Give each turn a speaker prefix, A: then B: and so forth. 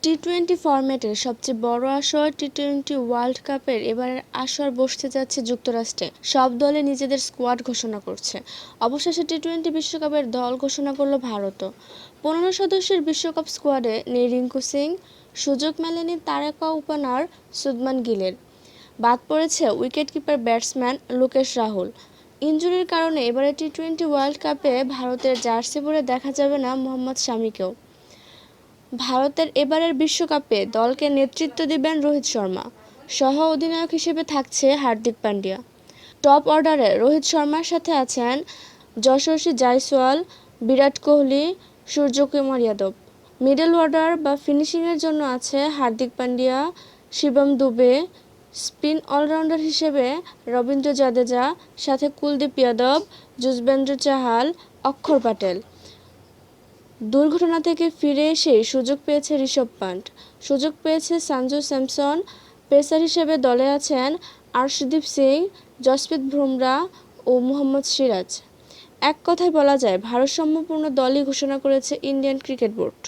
A: টি-20 ফরম্যাটের সবচেয়ে বড় আসর টি-20 ওয়ার্ল্ড কাপের এবারের আসর বসতে যাচ্ছে যুক্তরাষ্ট্রে। সব দলই নিজেদের স্কোয়াড ঘোষণা করছে। অবশেষে টি-20 বিশ্বকাপের দল ঘোষণা করল ভারতও। 15 সদস্যের বিশ্বকাপ স্কোয়াডে নেই রিঙ্কু সিং, সুযোগ মেলেনি তারকা ওপেনার শুভমান গিলের। বাদ পড়েছে উইকেটকিপার ব্যাটসম্যান লোকেশ রাহুল। ইনজুরির কারণে এবারে টি-20 ওয়ার্ল্ড কাপে ভারতের জার্সি পরে দেখা যাবে না মোহাম্মদ শামিকেও। ভারতের এবারের বিশ্বকাপে দলকে নেতৃত্ব দেবেন রোহিত শর্মা। সহ অধিনায়ক হিসেবে থাকছে হার্দিক পান্ডিয়া। টপ অর্ডারে রোহিত শর্মার সাথে আছেন যশস্বী জায়সওয়াল, বিরাট কোহলি, সূর্যকুমার যাদব। মিডল অর্ডার বা ফিনিশিংয়ের জন্য আছে হার্দিক পান্ডিয়া, শিবম দুবে। স্পিন অলরাউন্ডার হিসেবে রবীন্দ্র জাদেজা, সাথে কুলদীপ যাদব, যুজবেন্দ্র চাহাল, অক্ষর প্যাটেল। দুর্ঘটনা থেকে ফিরে এসেই সুযোগ পেয়েছে ঋষভ পান্ট, সুযোগ পেয়েছে সঞ্জু স্যামসন। পেসার হিসেবে দলে আছেন আর্শদীপ সিং, জসপ্রীত বুমরাহ ও মোহাম্মদ সিরাজ। এক কথায় বলা যায় ভারসাম্যপূর্ণ দলই ঘোষণা করেছে ইন্ডিয়ান ক্রিকেট বোর্ড।